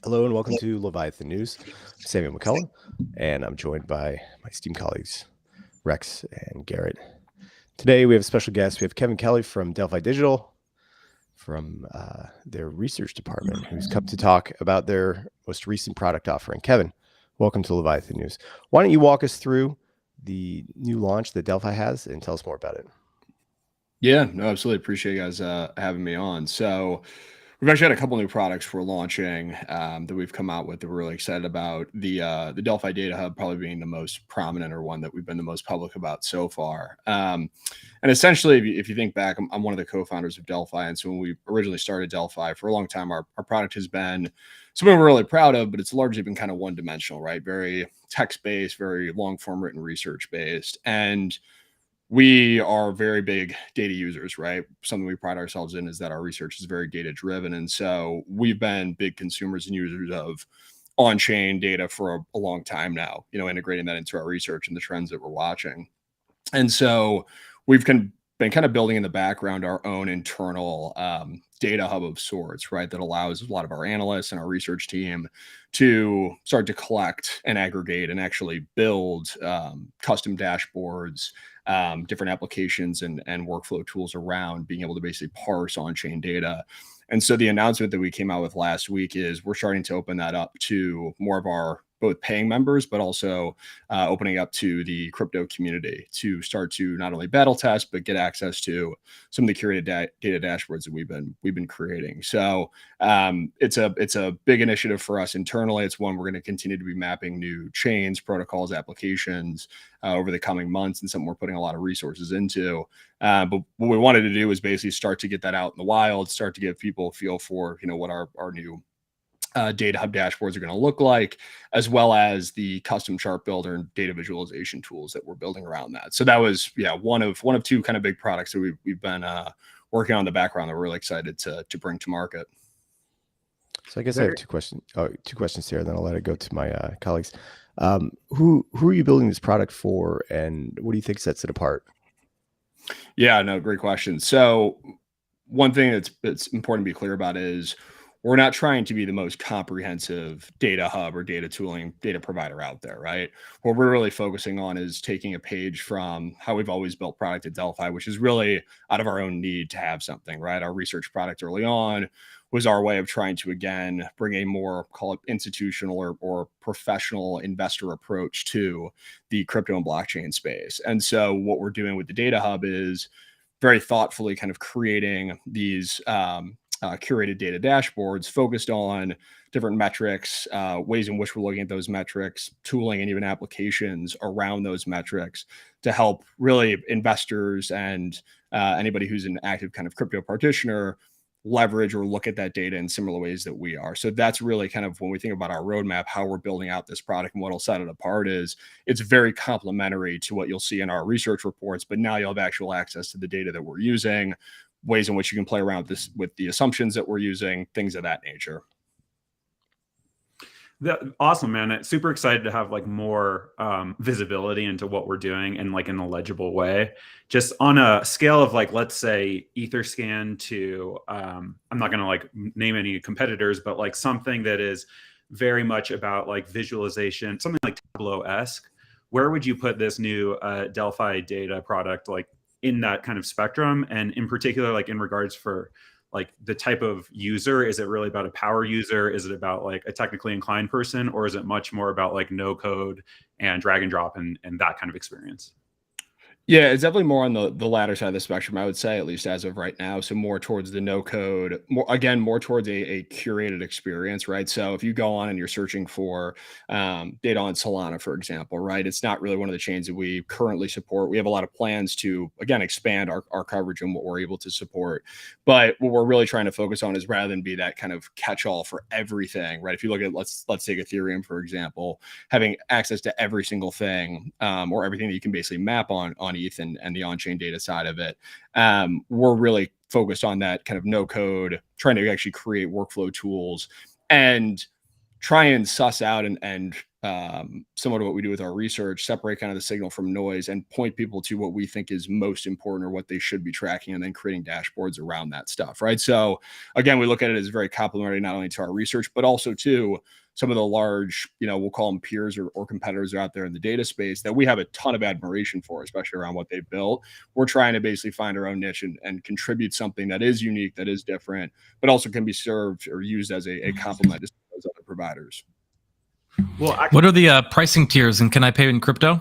Hello and welcome to Leviathan News. I'm Samuel McCullough, and I'm joined by my esteemed colleagues, Rex and Garrett. Today we have a special guest. We have Kevin Kelly from Delphi Digital, from their research department, who's come to talk about their most recent product offering. Kevin, welcome to Leviathan News. Why don't you walk us through the new launch that Delphi has and tell us more about it? Yeah, no, absolutely. Appreciate you guys having me on. So we've actually had a couple new products we're launching that we've come out with that we're really excited about. The Delphi Data Hub probably being the most prominent or one that we've been the most public about so far. And essentially, if you think back, I'm one of the co-founders of Delphi. And so when we originally started Delphi, for a long time, our product has been something we're really proud of, but it's largely been kind of one-dimensional, right? Very text-based, very long-form written research-based. And we are very big data users, right? Something we pride ourselves in is that our research is very data driven. And so we've been big consumers and users of on-chain data for a long time now, integrating that into our research and the trends that we're watching. And so we've been kind of building in the background our own internal data hub of sorts, right? That allows a lot of our analysts and our research team to start to collect and aggregate and actually build custom dashboards, different applications and workflow tools around being able to basically parse on-chain data. And so the announcement that we came out with last week is we're starting to open that up to more of our both paying members, but also opening up to the crypto community to start to not only battle test, but get access to some of the curated data dashboards that we've been creating. So it's a big initiative for us internally. It's one we're going to continue to be mapping new chains, protocols, applications over the coming months, and something we're putting a lot of resources into. But what we wanted to do is basically start to get that out in the wild, start to give people a feel for what our new data hub dashboards are going to look like, as well as the custom chart builder and data visualization tools that we're building around that. So that was one of two kind of big products that we've been working on in the background that we're really excited to bring to market. So I guess I have two questions here, and then I'll let it go to my colleagues. Who are you building this product for, and what do you think sets it apart? Yeah, no, great question. So one thing that's important to be clear about is we're not trying to be the most comprehensive data hub or data tooling data provider out there, right? What we're really focusing on is taking a page from how we've always built product at Delphi, which is really out of our own need to have something, right? Our research product early on was our way of trying to, again, bring a more, call it institutional or professional investor approach to the crypto and blockchain space. And so what we're doing with the data hub is very thoughtfully kind of creating these curated data dashboards focused on different metrics, ways in which we're looking at those metrics, tooling, and even applications around those metrics to help really investors and anybody who's an active kind of crypto practitioner leverage or look at that data in similar ways that we are. So that's really kind of when we think about our roadmap, how we're building out this product and what'll set it apart is it's very complementary to what you'll see in our research reports, but now you'll have actual access to the data that we're using, ways in which you can play around with this, with the assumptions that we're using, things of that nature. Awesome, man. Super excited to have like more visibility into what we're doing in like in a legible way. Just on a scale of like, let's say Etherscan to, I'm not going to like name any competitors, but like something that is very much about like visualization, something like Tableau-esque. Where would you put this new Delphi data product like in that kind of spectrum? And in particular, like in regards for like the type of user, is it really about a power user? Is it about like a technically inclined person, or is it much more about like no code and drag and drop and that kind of experience? Yeah, it's definitely more on the latter side of the spectrum, I would say, at least as of right now. So more towards the no code, more towards a curated experience, right? So if you go on and you're searching for data on Solana, for example, right? It's not really one of the chains that we currently support. We have a lot of plans to, again, expand our coverage and what we're able to support. But what we're really trying to focus on is rather than be that kind of catch-all for everything, right? If you look at, let's take Ethereum, for example, having access to every single thing or everything that you can basically map on ETH and the on-chain data side of it. We're really focused on that kind of no code, trying to actually create workflow tools and try and suss out and similar to what we do with our research, separate kind of the signal from noise and point people to what we think is most important or what they should be tracking, and then creating dashboards around that stuff, right? So again, we look at it as very complementary, not only to our research, but also to some of the large, we'll call them peers or competitors out there in the data space that we have a ton of admiration for, especially around what they've built. We're trying to basically find our own niche and contribute something that is unique, that is different, but also can be served or used as a complement to those other providers. Well, what are the pricing tiers, and can I pay in crypto?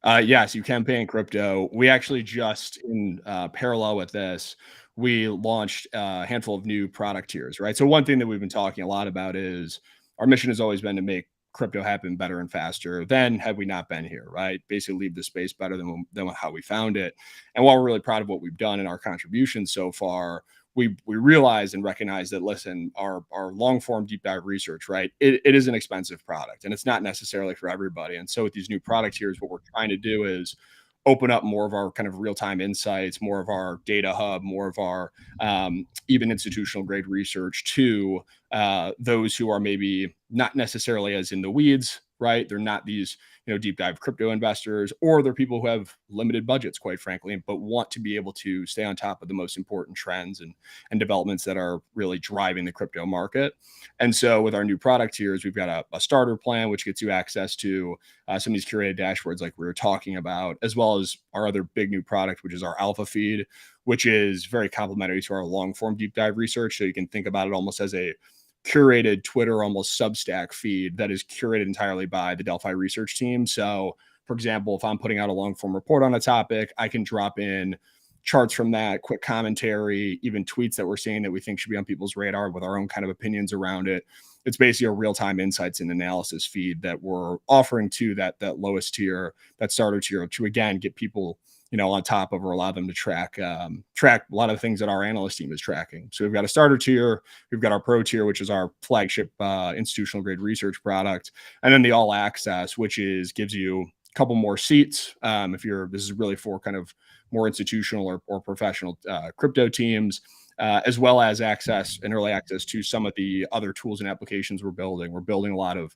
Yes, you can pay in crypto. We actually just in parallel with this, we launched a handful of new product tiers, right? So one thing that we've been talking a lot about is our mission has always been to make crypto happen better and faster than had we not been here, right? Basically leave the space better than how we found it. And while we're really proud of what we've done and our contributions so far, we realize and recognize that, listen, our long form deep dive research, right? It is an expensive product, and it's not necessarily for everybody. And so with these new product tiers, what we're trying to do is open up more of our kind of real-time insights, more of our data hub, more of our even institutional grade research to those who are maybe not necessarily as in the weeds, right? They're not these, deep dive crypto investors, or they're people who have limited budgets, quite frankly, but want to be able to stay on top of the most important trends and developments that are really driving the crypto market. And so with our new product tiers, we've got a starter plan, which gets you access to some of these curated dashboards like we were talking about, as well as our other big new product, which is our alpha feed, which is very complementary to our long form deep dive research. So you can think about it almost as a curated Twitter, almost Substack feed that is curated entirely by the Delphi research team. So for example, if I'm putting out a long form report on a topic, I can drop in charts from that, quick commentary, even tweets that we're seeing that we think should be on people's radar with our own kind of opinions around it. It's basically a real-time insights and analysis feed that we're offering to that lowest tier, that starter tier, to again get people on top of, or allow them to track a lot of the things that our analyst team is tracking. So we've got a starter tier, we've got our pro tier, which is our flagship institutional grade research product, and then the all access, which gives you a couple more seats. This is really for kind of more institutional or professional crypto teams, as well as early access to some of the other tools and applications we're building. We're building a lot of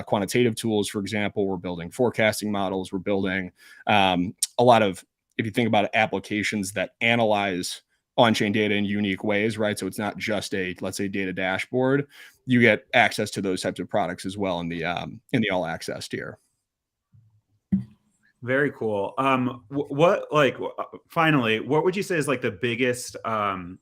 quantitative tools, for example. We're building forecasting models. We're building a lot of, if you think about it, applications that analyze on-chain data in unique ways, right? So it's not just let's say, data dashboard. You get access to those types of products as well in the all access tier. Very cool. Finally, what would you say is like the biggest dark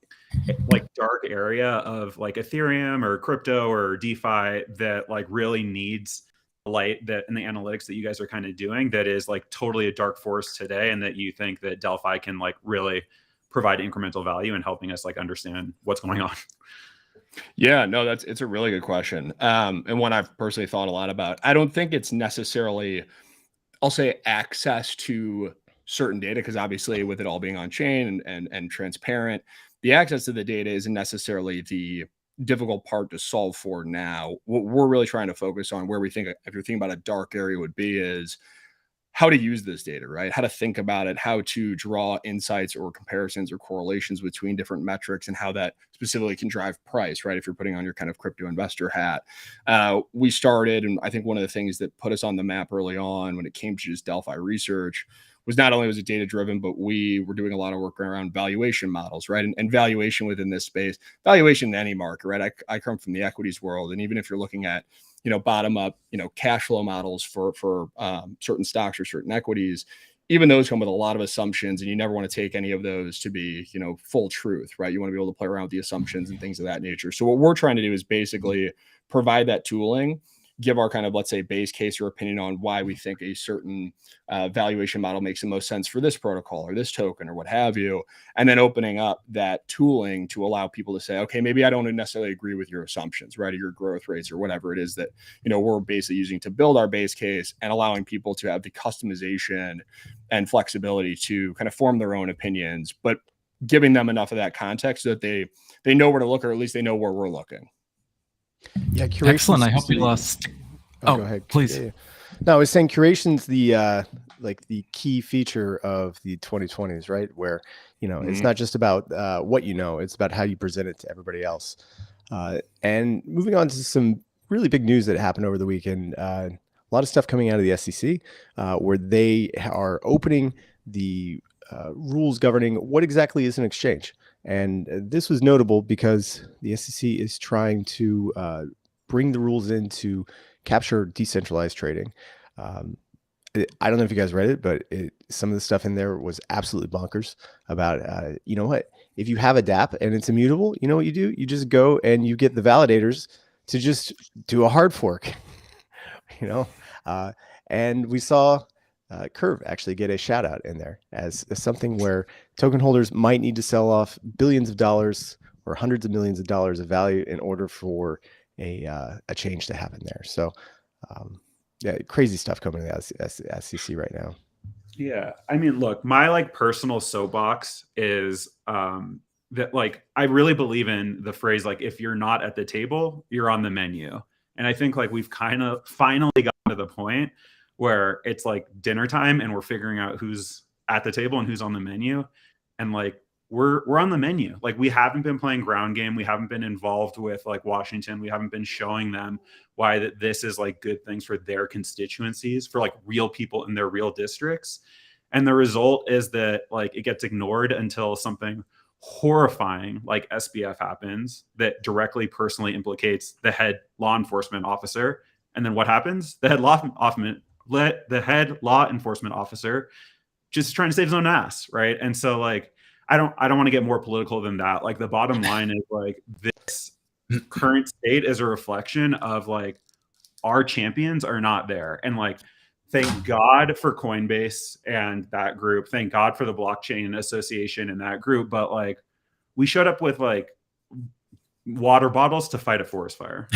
area of like Ethereum or crypto or DeFi that like really needs light that in the analytics that you guys are kind of doing, that is like totally a dark forest today, and that you think that Delphi can like really provide incremental value in helping us like understand what's going on? Yeah, no, it's a really good question. And one I've personally thought a lot about. I don't think it's necessarily, I'll say, access to certain data, because obviously with it all being on chain and transparent, the access to the data isn't necessarily the difficult part to solve for now. What we're really trying to focus on, where we think, if you're thinking about a dark area, would be is how to use this data, right? How to think about it, how to draw insights or comparisons or correlations between different metrics, and how that specifically can drive price, right? If you're putting on your kind of crypto investor hat. We started, and I think one of the things that put us on the map early on when it came to just Delphi research was not only was it data driven, but we were doing a lot of work around valuation models, right? And valuation within this space, valuation in any market, right? I come from the equities world. And even if you're looking at, bottom up, cash flow models for certain stocks or certain equities, even those come with a lot of assumptions, and you never want to take any of those to be, full truth, right? You want to be able to play around with the assumptions and things of that nature. So what we're trying to do is basically provide that tooling, give our kind of, let's say, base case or opinion on why we think a certain valuation model makes the most sense for this protocol or this token or what have you, and then opening up that tooling to allow people to say, okay, maybe I don't necessarily agree with your assumptions, right, or your growth rates or whatever it is that we're basically using to build our base case, and allowing people to have the customization and flexibility to kind of form their own opinions, but giving them enough of that context so that they know where to look, or at least they know where we're looking. Yeah, excellent. I hope we lost. Go ahead, please. Yeah. No, I was saying curation's the the key feature of the 2020s, right? Where it's not just about what it's about how you present it to everybody else. And moving on to some really big news that happened over the weekend. A lot of stuff coming out of the SEC where they are opening the rules governing what exactly is an exchange. And this was notable because the SEC is trying to bring the rules in to capture decentralized trading. I don't know if you guys read it, but some of the stuff in there was absolutely bonkers about, you know what, if you have a DApp and it's immutable, you know what you do? You just go and you get the validators to just do a hard fork, you know? And we saw Curve actually get a shout out in there as something where token holders might need to sell off billions of dollars or hundreds of millions of dollars of value in order for a change to happen there. So, yeah, crazy stuff coming to the SEC right now. Yeah, I mean, look, my like personal soapbox is that like I really believe in the phrase like if you're not at the table, you're on the menu. And I think like we've kind of finally gotten to the point where it's like dinner time and we're figuring out who's at the table and who's on the menu. And like we're on the menu. Like we haven't been playing ground game. We haven't been involved with like Washington. We haven't been showing them why that this is like good things for their constituencies, for like real people in their real districts. And the result is that like it gets ignored until something horrifying like SBF happens that directly personally implicates the head law enforcement officer. And then what happens? The head law enforcement officer just trying to save his own ass, right? And so like I don't want to get more political than that. Like the bottom line is like this current state is a reflection of like our champions are not there. And like thank God for Coinbase and that group. Thank God for the blockchain association and that group. But like we showed up with like water bottles to fight a forest fire.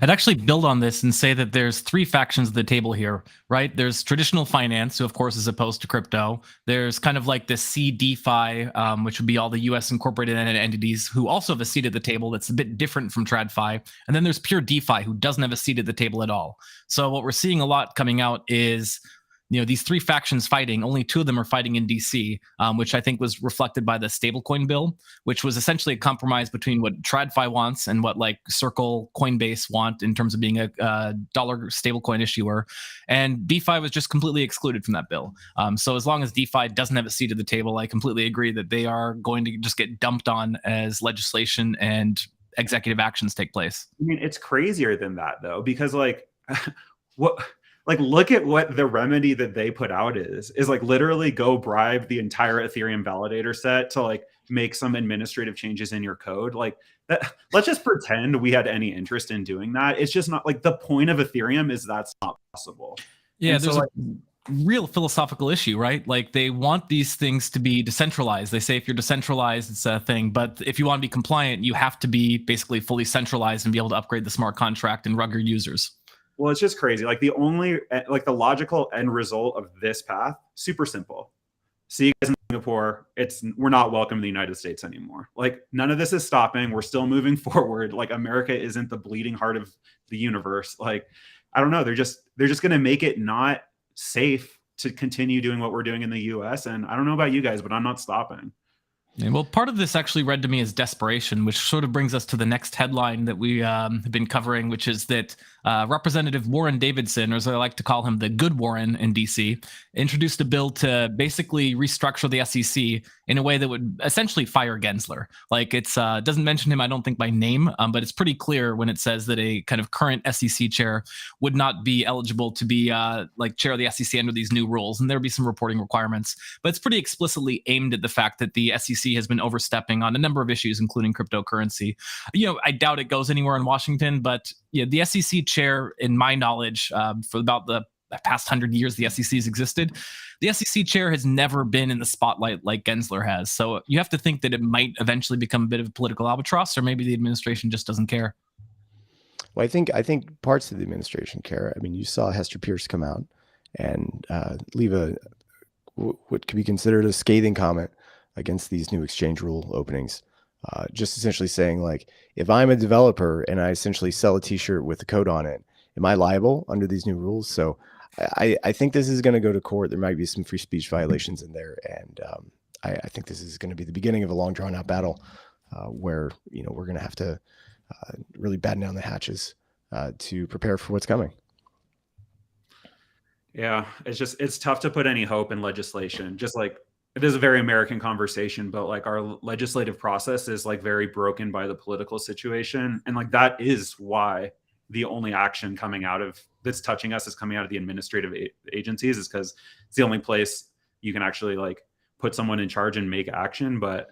I'd actually build on this and say that there's three factions of the table here, right? There's traditional finance, who of course is opposed to crypto. There's kind of like the CDFI, which would be all the US incorporated entities who also have a seat at the table that's a bit different from TradFi. And then there's pure DeFi, who doesn't have a seat at the table at all. So what we're seeing a lot coming out is, you know, these three factions fighting. Only two of them are fighting in DC, which I think was reflected by the stablecoin bill, which was essentially a compromise between what TradFi wants and what like Circle, Coinbase want in terms of being a dollar stablecoin issuer. And DeFi was just completely excluded from that bill. So as long as DeFi doesn't have a seat at the table, I completely agree that they are going to just get dumped on as legislation and executive actions take place. I mean, it's crazier than that though, because like what? Like, look at what the remedy that they put out is like literally go bribe the entire Ethereum validator set to like make some administrative changes in your code. Like that, let's just pretend we had any interest in doing that. It's just not like the point of Ethereum is that's not possible. Yeah, and there's so, a real philosophical issue, right? Like they want these things to be decentralized. They say if you're decentralized, it's a thing. But if you want to be compliant, you have to be basically fully centralized and be able to upgrade the smart contract and rug your users. Well, it's just crazy. Like the logical end result of this path, super simple. See you guys in Singapore. We're not welcome in the United States anymore. Like none of this is stopping. We're still moving forward. Like America isn't the bleeding heart of the universe. Like, I don't know. They're just going to make it not safe to continue doing what we're doing in the US. And I don't know about you guys, but I'm not stopping. Yeah, well, part of this actually read to me as desperation, which sort of brings us to the next headline that we have been covering, which is that Representative Warren Davidson, or as I like to call him, the good Warren in DC, introduced a bill to basically restructure the SEC in a way that would essentially fire Gensler. Like it's doesn't mention him, I don't think, by name, but it's pretty clear when it says that a kind of current SEC chair would not be eligible to be like chair of the SEC under these new rules, and there'd be some reporting requirements. But it's pretty explicitly aimed at the fact that the SEC has been overstepping on a number of issues, including cryptocurrency. You know, I doubt it goes anywhere in Washington, but yeah, the SEC chair, in my knowledge, for about the past 100 years the SEC has existed, the SEC chair has never been in the spotlight like Gensler has. So you have to think that it might eventually become a bit of a political albatross, or maybe the administration just doesn't care. Well, I think parts of the administration care. I mean, you saw Hester Pierce come out and leave what could be considered a scathing comment against these new exchange rule openings. Just essentially saying, like, if I'm a developer and I essentially sell a t-shirt with the code on it, am I liable under these new rules? So I think this is going to go to court. There might be some free speech violations in there. And I think this is going to be the beginning of a long drawn out battle where, you know, we're going to have to really batten down the hatches to prepare for what's coming. Yeah, it's tough to put any hope in legislation. Just like it is a very American conversation, but like our legislative process is like very broken by the political situation. And like that is why the only action coming out of that's touching us is coming out of the administrative agencies, is because it's the only place you can actually like put someone in charge and make action. But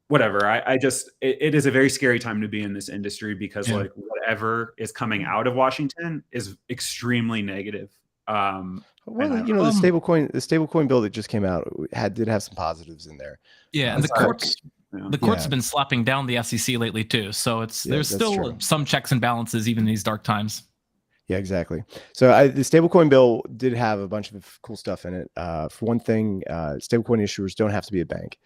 whatever, it is a very scary time to be in this industry because like whatever is coming out of Washington is extremely negative. Well, the stablecoin bill that just came out did have some positives in there. Yeah, and the courts have been slapping down the SEC lately too. So there's still some checks and balances even in these dark times. Yeah, exactly. So the stablecoin bill did have a bunch of cool stuff in it. For one thing, stablecoin issuers don't have to be a bank,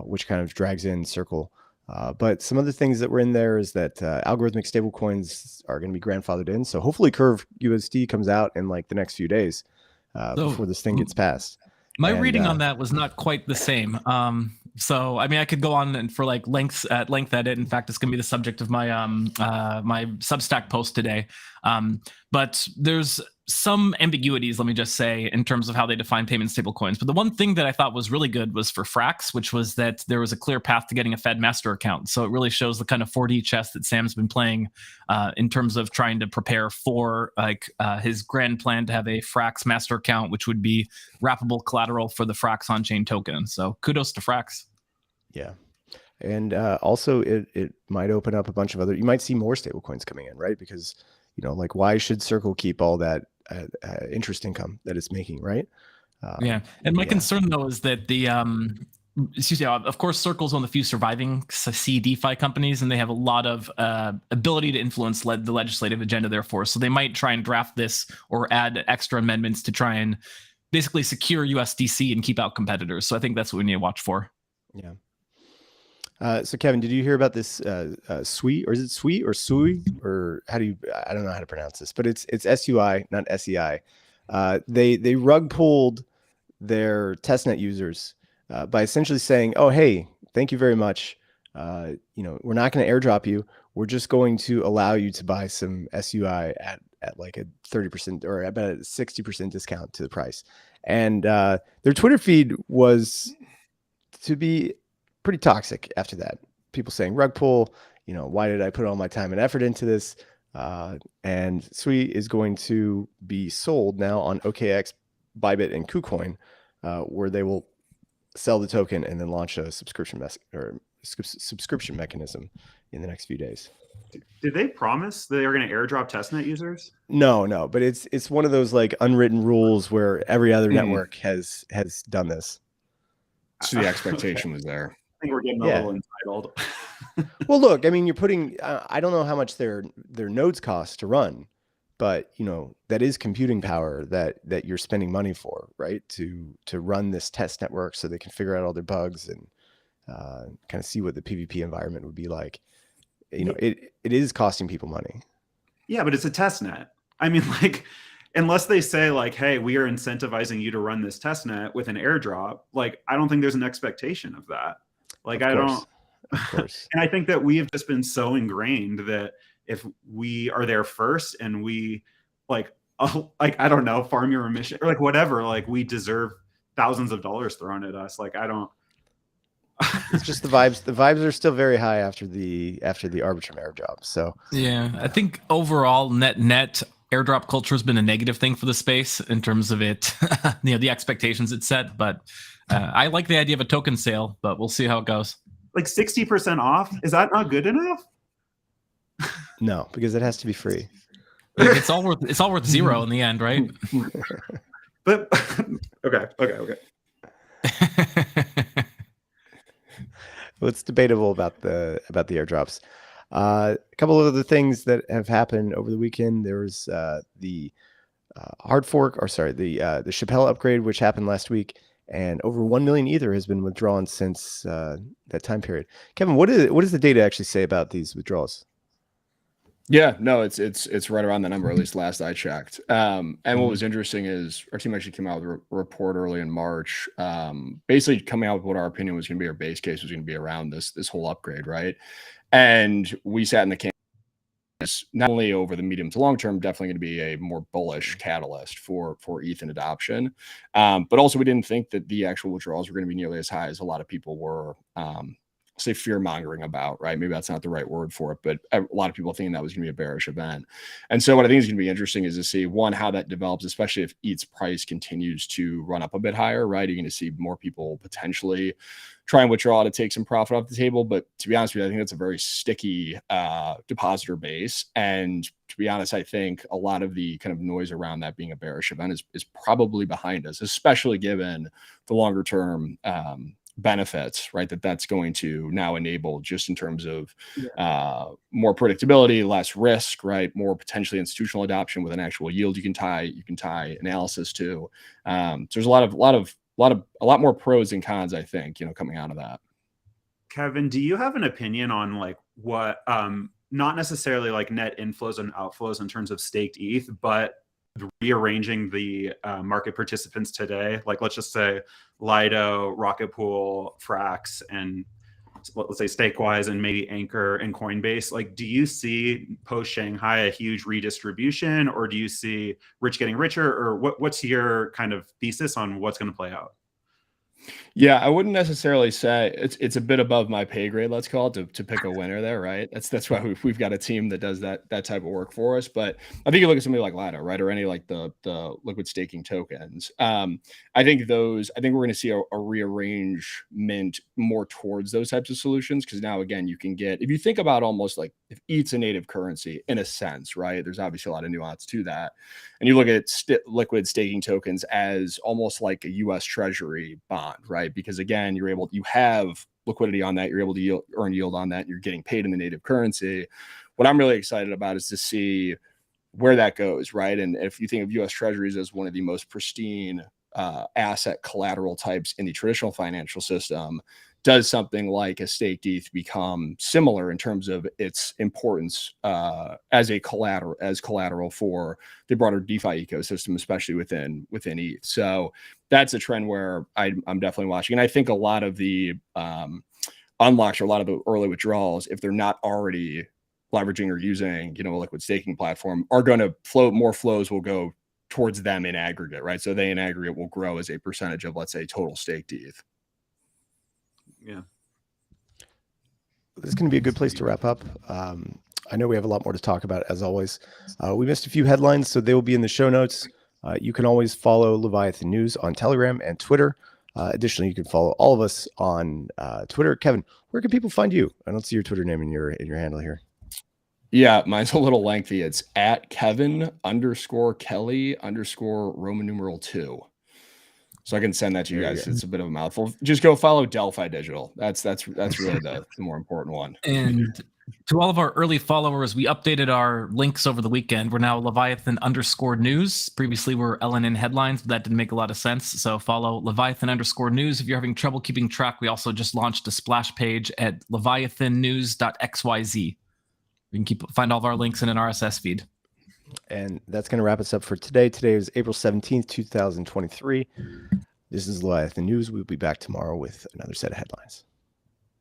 which kind of drags in Circle. But some other things that were in there is that algorithmic stablecoins are going to be grandfathered in. So hopefully Curve USD comes out in like the next few days before this thing gets passed. My reading on that was not quite the same. So, I mean, I could go on and for like length at it. In fact, it's going to be the subject of my my Substack post today. But there's some ambiguities, let me just say, in terms of how they define payment stablecoins. But the one thing that I thought was really good was for Frax, which was that there was a clear path to getting a Fed master account. So it really shows the kind of 4D chess that Sam's been playing in terms of trying to prepare for like his grand plan to have a Frax master account, which would be wrappable collateral for the Frax on-chain token. So kudos to Frax. Yeah. And also it might open up a bunch of other, you might see more stablecoins coming in, right? Because, like why should Circle keep all that interest income that it's making, right? And my concern though is that the of course Circle's one of the few surviving C DeFi companies, and they have a lot of ability to influence the legislative agenda therefore, so they might try and draft this or add extra amendments to try and basically secure USDC and keep out competitors. So I think that's what we need to watch for. Yeah. So Kevin, did you hear about this SUI, or is it SUI or SUI, or I don't know how to pronounce this, but it's SUI, not SEI. They rug pulled their testnet users by essentially saying, oh, hey, thank you very much. We're not going to airdrop you. We're just going to allow you to buy some SUI at like a 30% or about a 60% discount to the price. And their Twitter feed was to be pretty toxic after that. People saying Rugpull, why did I put all my time and effort into this? And SUI is going to be sold now on OKX, Bybit, and KuCoin, where they will sell the token and then launch a subscription mechanism in the next few days. Did they promise they are going to airdrop testnet users? No, but it's one of those like unwritten rules where every other network has done this. So the expectation was there. I think we're getting a little entitled. Well, look, I mean, you're putting, I don't know how much their nodes cost to run, but that is computing power that you're spending money for, right? To run this test network so they can figure out all their bugs and kind of see what the PvP environment would be like. It is costing people money. Yeah, but it's a test net. I mean, like, unless they say like, hey, we are incentivizing you to run this test net with an airdrop, like, I don't think there's an expectation of that. Like, of course. And I think that we have just been so ingrained that if we are there first and we I don't know, farm your emission or like whatever, like we deserve thousands of dollars thrown at us. Like, I don't. It's just the vibes. The vibes are still very high after the Arbitrum airdrop. So yeah, I think overall net airdrop culture has been a negative thing for the space in terms of it, the expectations it set. But I like the idea of a token sale, but we'll see how it goes. Like 60% off? Is that not good enough? No, because it has to be free. It's all worth zero in the end, right? But okay. Well, it's debatable about the airdrops. A couple of other things that have happened over the weekend. There was the hard fork, or sorry, the Chappelle upgrade, which happened last week, and over 1 million Ether has been withdrawn since that time period. Kevin, what does the data actually say about these withdrawals? Yeah, no, it's right around the number, at least last I checked. And what was interesting is our team actually came out with a report early in March, basically coming out with what our opinion was going to be, our base case was going to be around this whole upgrade, right? And we sat in the camp not only over the medium to long term, definitely going to be a more bullish catalyst for ETH and adoption, but also we didn't think that the actual withdrawals were going to be nearly as high as a lot of people were. Say fear mongering about, right? Maybe that's not the right word for it, but a lot of people thinking that was going to be a bearish event. And so what I think is going to be interesting is to see, one, how that develops, especially if ETH's price continues to run up a bit higher, right? You're going to see more people potentially try and withdraw to take some profit off the table. But to be honest with you, I think that's a very sticky depositor base. And to be honest, I think a lot of the kind of noise around that being a bearish event is probably behind us, especially given the longer term benefits, right, that's going to now enable, just in terms of more predictability, less risk, right, more potentially institutional adoption with an actual yield you can tie analysis to. So there's a lot more pros and cons, I think, coming out of that. Kevin, do you have an opinion on like what not necessarily like net inflows and outflows in terms of staked ETH, but rearranging the market participants today? Like, let's just say Lido, Rugpull, Frax, and let's say Stakewise and maybe Anchor and Coinbase. Like, do you see post Shanghai a huge redistribution, or do you see rich getting richer, or what's your kind of thesis on what's going to play out? Yeah, I wouldn't necessarily say it's a bit above my pay grade, let's call it, to pick a winner there, right? That's why we've got a team that does that type of work for us. But I think you look at somebody like Lido, right, or any like the liquid staking tokens. I think we're going to see a rearrangement more towards those types of solutions, because now again you can get, if you think about almost like if ETH's a native currency in a sense, right? There's obviously a lot of nuance to that, and you look at liquid staking tokens as almost like a U.S. Treasury bond, right? Because again, you have liquidity on that, you're able to earn yield on that, you're getting paid in the native currency. What I'm really excited about is to see where that goes, right? And if you think of U.S. Treasuries as one of the most pristine asset collateral types in the traditional financial system, does something like a staked ETH become similar in terms of its importance as collateral for the broader DeFi ecosystem, especially within ETH? So that's a trend where I'm definitely watching. And I think a lot of the unlocks, or a lot of the early withdrawals, if they're not already leveraging or using, a liquid staking platform, are going to flow. More flows will go towards them in aggregate, right? So they in aggregate will grow as a percentage of, let's say, total staked ETH. Yeah. This is going to be a good place to wrap up. I know we have a lot more to talk about, as always. We missed a few headlines, so they will be in the show notes. You can always follow Leviathan News on Telegram and Twitter. Additionally, you can follow all of us on Twitter. Kevin, where can people find you? I don't see your Twitter name in your handle here. Yeah, mine's a little lengthy. It's at Kevin_Kelly_Roman numeral 2. So I can send that to you guys. It's a bit of a mouthful. Just go follow Delphi Digital. That's really the more important one. And to all of our early followers, we updated our links over the weekend. We're now Leviathan_news. Previously, we're LNN headlines, but that didn't make a lot of sense. So follow Leviathan_news. If you're having trouble keeping track, we also just launched a splash page at leviathannews.xyz. You can find all of our links in an RSS feed. And that's going to wrap us up for today. Today is April 17th, 2023. This is Leviathan News. We'll be back tomorrow with another set of headlines.